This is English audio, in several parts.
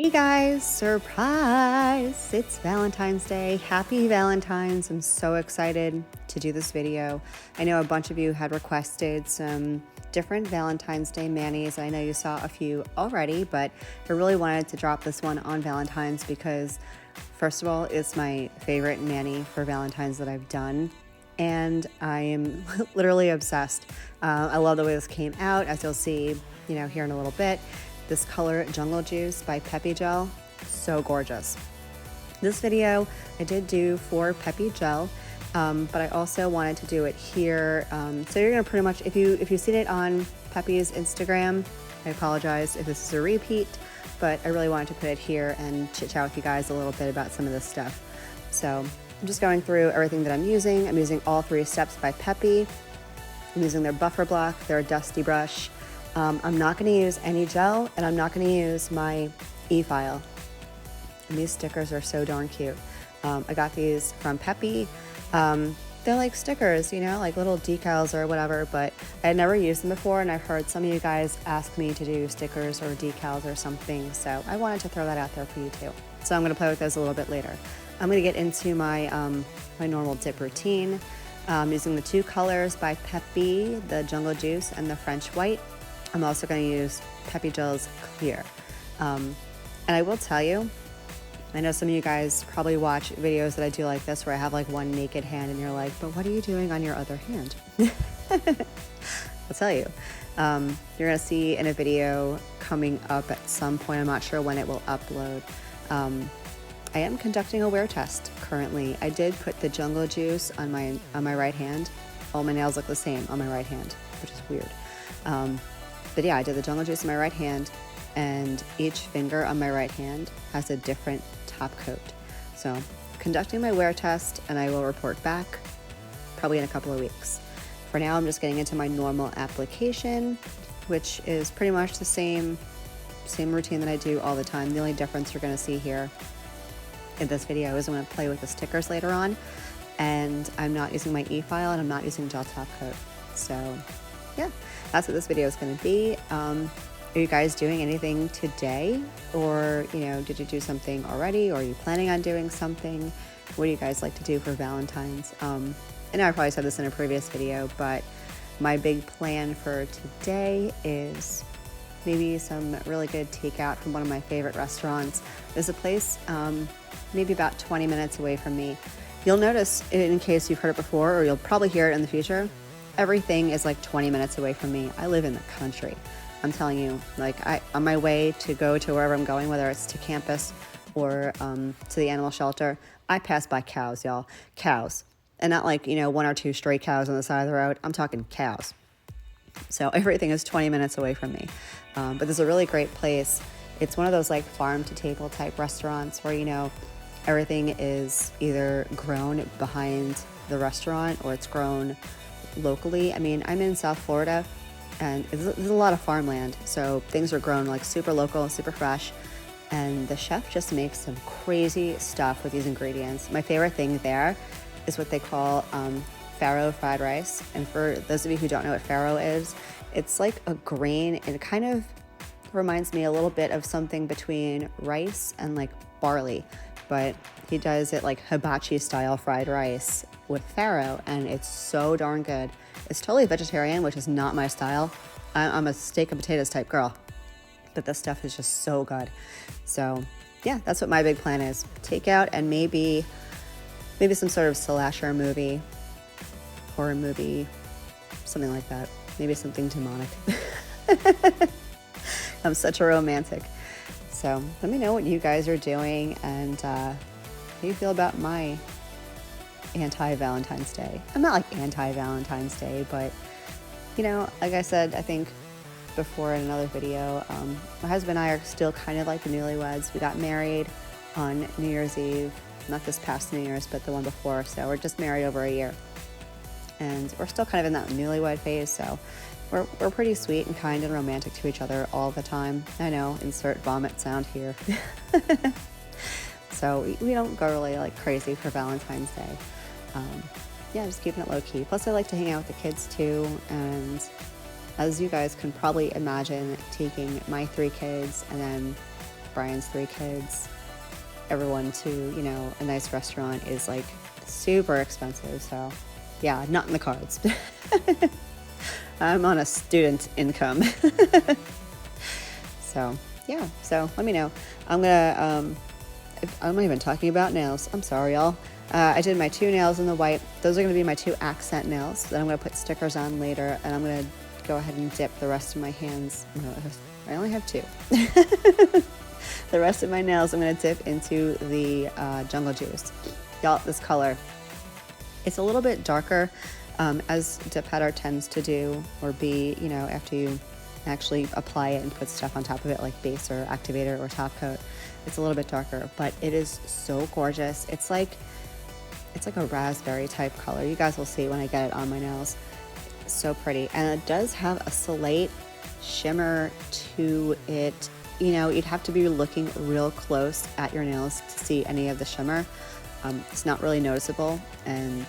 Hey guys, surprise! It's Valentine's Day. Happy Valentine's. I'm so excited to do this video. I know a bunch of you had requested some different Valentine's Day manis. I know you saw a few already, but I really wanted to drop this one on Valentine's because, first of all, it's my favorite mani for Valentine's that I've done. And I am literally obsessed. I love the way this came out, as you'll see, here in a little bit. This color, Jungle Juice by Peppi Gel, so gorgeous. This video I did do for Peppi Gel, but I also wanted to do it here. So you're gonna pretty much, if you've seen it on Peppi's Instagram, I apologize if this is a repeat, but I really wanted to put it here and chit chat with you guys a little bit about some of this stuff. So I'm just going through everything that I'm using. I'm using all 3 steps by Peppi. I'm using their buffer block, their dusty brush. I'm not going to use any gel, and I'm not going to use my EFILE. And these stickers are so darn cute. I got these from Peppi. They're like stickers, like little decals or whatever, but I had never used them before, and I've heard some of you guys ask me to do stickers or decals or something, so I wanted to throw that out there for you too. So I'm going to play with those a little bit later. I'm going to get into my, my normal dip routine. Using the 2 colors by Peppi, the Jungle Juice and the French White. I'm also going to use Peppi Gel's Clear. And I will tell you, I know some of you guys probably watch videos that I do like this where I have like one naked hand and you're like, but what are you doing on your other hand? I'll tell you. You're going to see in a video coming up at some point, I'm not sure when it will upload. I am conducting a wear test currently. I did put the Jungle Juice on my right hand. All my nails look the same on my right hand, which is weird. But yeah, I did the Jungle Juice in my right hand, and each finger on my right hand has a different top coat. So conducting my wear test, and I will report back probably in a couple of weeks. For now, I'm just getting into my normal application, which is pretty much the same routine that I do all the time. The only difference you're gonna see here in this video is I'm gonna play with the stickers later on, and I'm not using my EFILE and I'm not using gel top coat. So yeah, that's what this video is going to be. Are you guys doing anything today, or did you do something already, or are you planning on doing something? What do you guys like to do for Valentine's? I know I probably said this in a previous video, but my big plan for today is maybe some really good takeout from one of my favorite restaurants. There's a place maybe about 20 minutes away from me. You'll notice, in case you've heard it before, or you'll probably hear it in the future, everything is like 20 minutes away from me. I live in the country. I'm telling you, like on my way to go to wherever I'm going, whether it's to campus or to the animal shelter, I pass by cows, y'all. Cows. And not like, 1 or 2 stray cows on the side of the road. I'm talking cows. So everything is 20 minutes away from me. But there's a really great place. It's one of those like farm to table type restaurants where, everything is either grown behind the restaurant or it's grown locally. I mean, I'm in South Florida and there's a lot of farmland, so things are grown like super local, super fresh, and the chef just makes some crazy stuff with these ingredients. My favorite thing there is what they call farro fried rice, and for those of you who don't know what farro is, it's like a grain, and it kind of reminds me a little bit of something between rice and like barley, but he does it like hibachi style fried rice with farro, and it's so darn good. It's totally vegetarian, which is not my style. I'm a steak and potatoes type girl, but this stuff is just so good. So yeah, that's what my big plan is. Takeout and maybe some sort of slasher movie, horror movie, something like that. Maybe something demonic. I'm such a romantic. So let me know what you guys are doing and how you feel about my anti-Valentine's Day. I'm not like anti-Valentine's Day, but like I said, I think before in another video, my husband and I are still kind of like the newlyweds. We got married on New Year's Eve, not this past New Year's, but the one before. So we're just married over a year, and we're still kind of in that newlywed phase. So we're pretty sweet and kind and romantic to each other all the time. I know, insert vomit sound here. So we don't go really like crazy for Valentine's Day. Yeah, just keeping it low key. Plus I like to hang out with the kids too, and as you guys can probably imagine, taking my 3 kids and then Brian's 3 kids, everyone to, you know, a nice restaurant is like super expensive. So yeah, not in the cards. I'm on a student income. So yeah, so let me know. I'm not even talking about nails. I'm sorry, y'all. I did my 2 nails in the white. Those are going to be my 2 accent nails. Then I'm going to put stickers on later, and I'm going to go ahead and dip the rest of my hands. No, I only have 2. The rest of my nails I'm going to dip into the jungle juice. Y'all, this color, it's a little bit darker, as dip powder tends to do, or be, you know, after you actually apply it and put stuff on top of it like base or activator or top coat. It's a little bit darker, but it is so gorgeous. It's like a raspberry type color. You guys will see when I get it on my nails. So pretty. And it does have a slight shimmer to it. You know, you'd have to be looking real close at your nails to see any of the shimmer. It's not really noticeable, and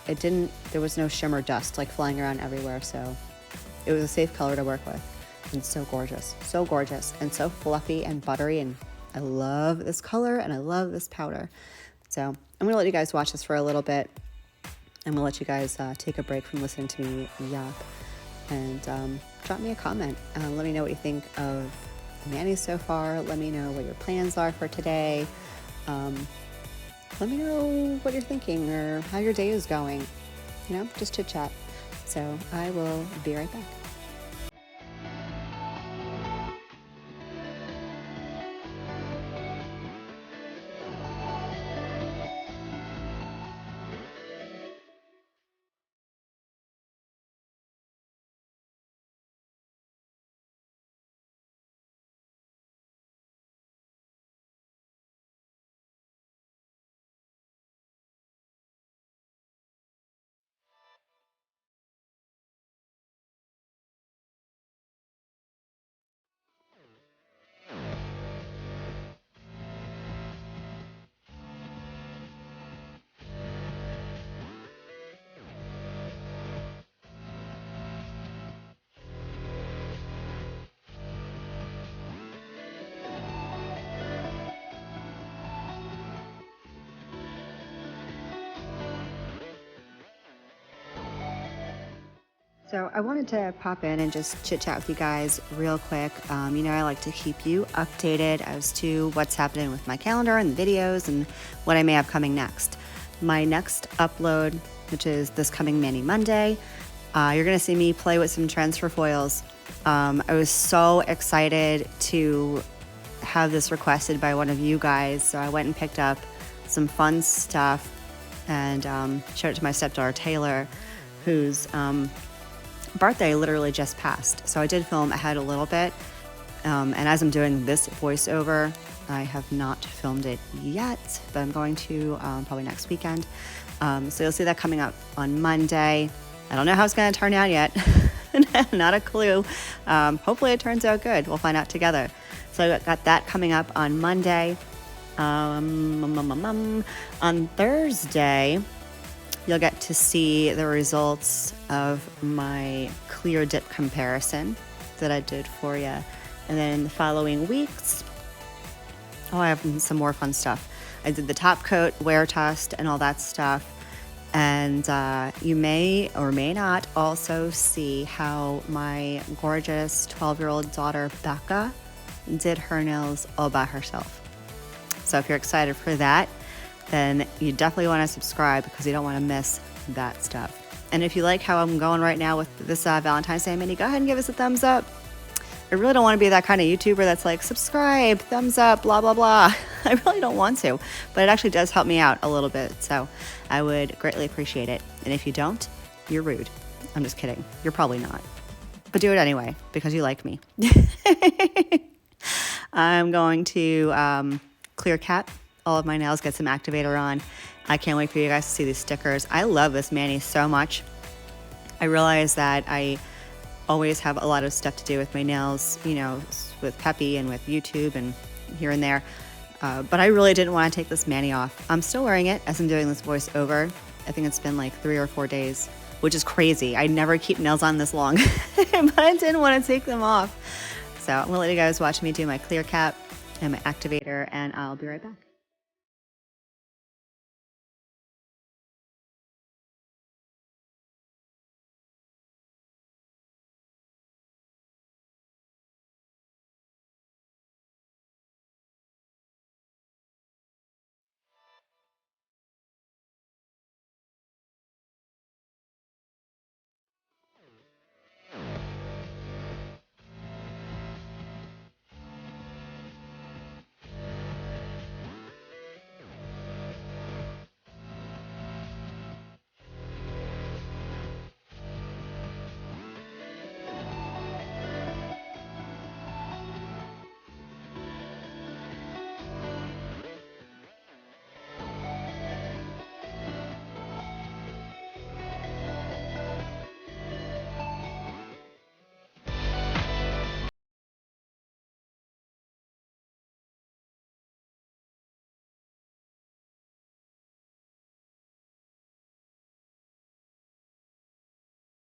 there was no shimmer dust like flying around everywhere, so it was a safe color to work with. And so gorgeous, and so fluffy and buttery, and I love this color and I love this powder. So I'm gonna let you guys watch this for a little bit. I'm gonna let you guys take a break from listening to me yap, and drop me a comment. Let me know what you think of the manis so far. Let me know what your plans are for today. Let me know what you're thinking or how your day is going. You know, just chit chat. So I will be right back. So I wanted to pop in and just chit chat with you guys real quick. You know, I like to keep you updated as to what's happening with my calendar and the videos and what I may have coming next. My next upload, which is this coming Mani Monday, you're gonna see me play with some transfer foils. I was so excited to have this requested by one of you guys, so I went and picked up some fun stuff and showed it to my stepdaughter Taylor, whose birthday literally just passed. So I did film ahead a little bit, and as I'm doing this voiceover, I have not filmed it yet, but I'm going to probably next weekend. So you'll see that coming up on Monday. I don't know how it's going to turn out yet. Not a clue. Hopefully it turns out good. We'll find out together. So I got that coming up on Monday. On Thursday, you'll get to see the results of my clear dip comparison that I did for you. And then in the following weeks, I have some more fun stuff. I did the top coat, wear test, and all that stuff. And you may or may not also see how my gorgeous 12-year-old daughter, Becca, did her nails all by herself. So if you're excited for that, then you definitely want to subscribe because you don't want to miss that stuff. And if you like how I'm going right now with this Valentine's Day mini, go ahead and give us a thumbs up. I really don't want to be that kind of YouTuber that's like, subscribe, thumbs up, blah, blah, blah. I really don't want to, but it actually does help me out a little bit. So I would greatly appreciate it. And if you don't, you're rude. I'm just kidding. You're probably not. But do it anyway because you like me. I'm going to clear cap all of my nails, get some activator on. I can't wait for you guys to see these stickers. I love this mani so much. I realize that I always have a lot of stuff to do with my nails, you know, with Peppi and with YouTube and here and there. But I really didn't want to take this mani off. I'm still wearing it as I'm doing this voiceover. I think it's been like 3 or 4 days, which is crazy. I never keep nails on this long, but I didn't want to take them off. So I'm gonna let you guys watch me do my clear cap. and my activator, and I'll be right back.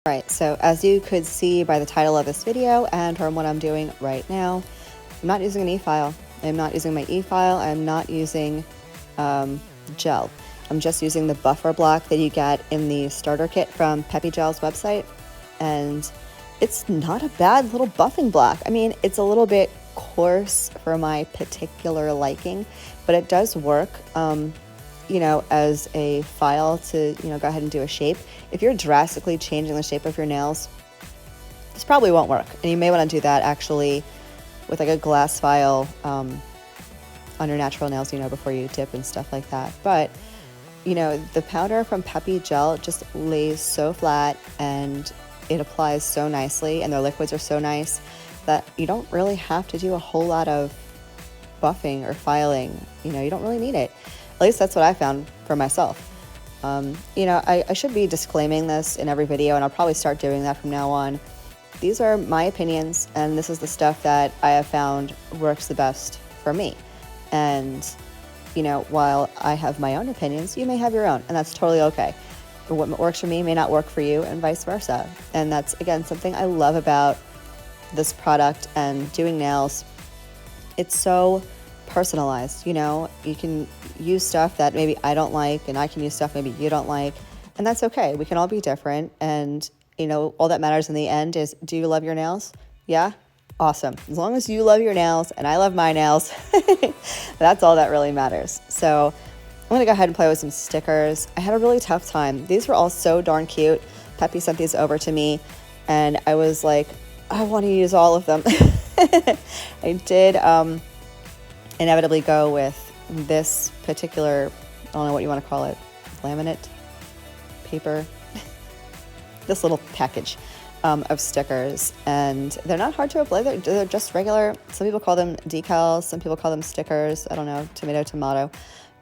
Right, so as you could see by the title of this video and from what I'm doing right now, I'm not using an e-file. I'm not using my e-file. I'm not using gel. I'm just using the buffer block that you get in the starter kit from Peppi Gel's website. And it's not a bad little buffing block. I mean, it's a little bit coarse for my particular liking, but it does work. You know, as a file to, you know, go ahead and do a shape. If you're drastically changing the shape of your nails, this probably won't work. And you may want to do that actually with like a glass file on your natural nails, you know, before you dip and stuff like that. But, you know, the powder from Peppi Gel just lays so flat and it applies so nicely, and their liquids are so nice that you don't really have to do a whole lot of buffing or filing. You know, you don't really need it. At least that's what I found for myself. You know, I should be disclaiming this in every video, and I'll probably start doing that from now on. These are my opinions, and this is the stuff that I have found works the best for me. And, you know, while I have my own opinions, you may have your own, and that's totally okay. What works for me may not work for you, and vice versa. And that's, again, something I love about this product and doing nails. It's so personalized, you know. You can use stuff that maybe I don't like, and I can use stuff maybe you don't like, and that's okay. We can all be different, and, you know, all that matters in the end is, do you love your nails? Yeah? Awesome. As long as you love your nails and I love my nails, that's all that really matters. So I'm going to go ahead and play with some stickers. I had a really tough time. These were all so darn cute. Peppi sent these over to me, and I was like, I want to use all of them. I did inevitably go with this particular, I don't know what you want to call it, laminate paper, this little package of stickers, and they're not hard to apply. They're just regular. Some people call them decals, some people call them stickers, I don't know, tomato,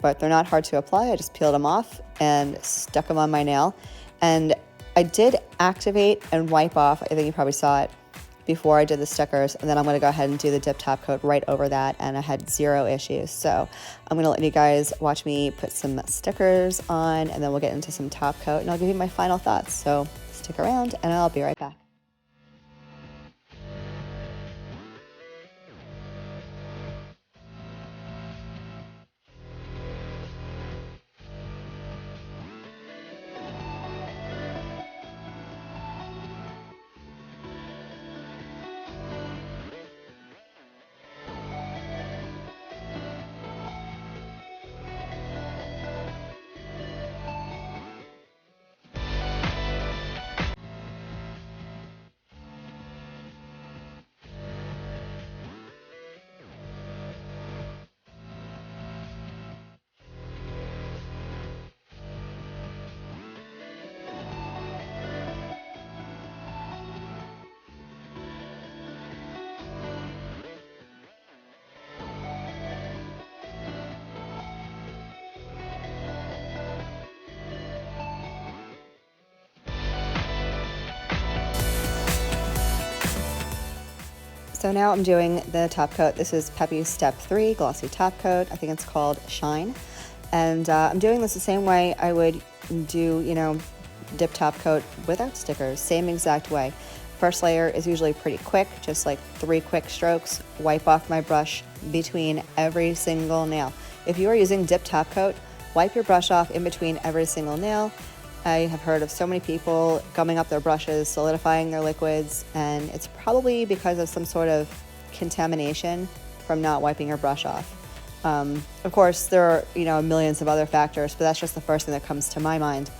but they're not hard to apply. I just peeled them off and stuck them on my nail, and I did activate and wipe off, I think you probably saw it, before I did the stickers, and then I'm going to go ahead and do the dip top coat right over that, and I had zero issues. So I'm going to let you guys watch me put some stickers on, and then we'll get into some top coat, and I'll give you my final thoughts. So stick around, and I'll be right back. So now I'm doing the top coat. This is Peppi's Step 3 Glossy Top Coat. I think it's called Shine. And I'm doing this the same way I would do, you know, dip top coat without stickers. Same exact way. First layer is usually pretty quick, just like 3 quick strokes. Wipe off my brush, between every single nail. If you are using dip top coat, wipe your brush off in between every single nail. I have heard of so many people gumming up their brushes, solidifying their liquids, and it's probably because of some sort of contamination from not wiping your brush off. Of course, there are, millions of other factors, but that's just the first thing that comes to my mind.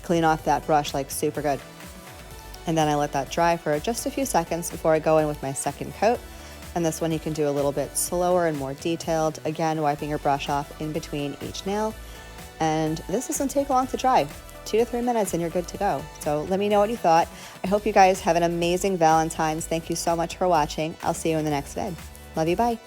Clean off that brush like super good. And then I let that dry for just a few seconds before I go in with my second coat. And this one you can do a little bit slower and more detailed. Again, wiping your brush off in between each nail. And this doesn't take long to dry. 2 to 3 minutes and you're good to go. So let me know what you thought. I hope you guys have an amazing Valentine's. Thank you so much for watching. I'll see you in the next vid. Love you, bye.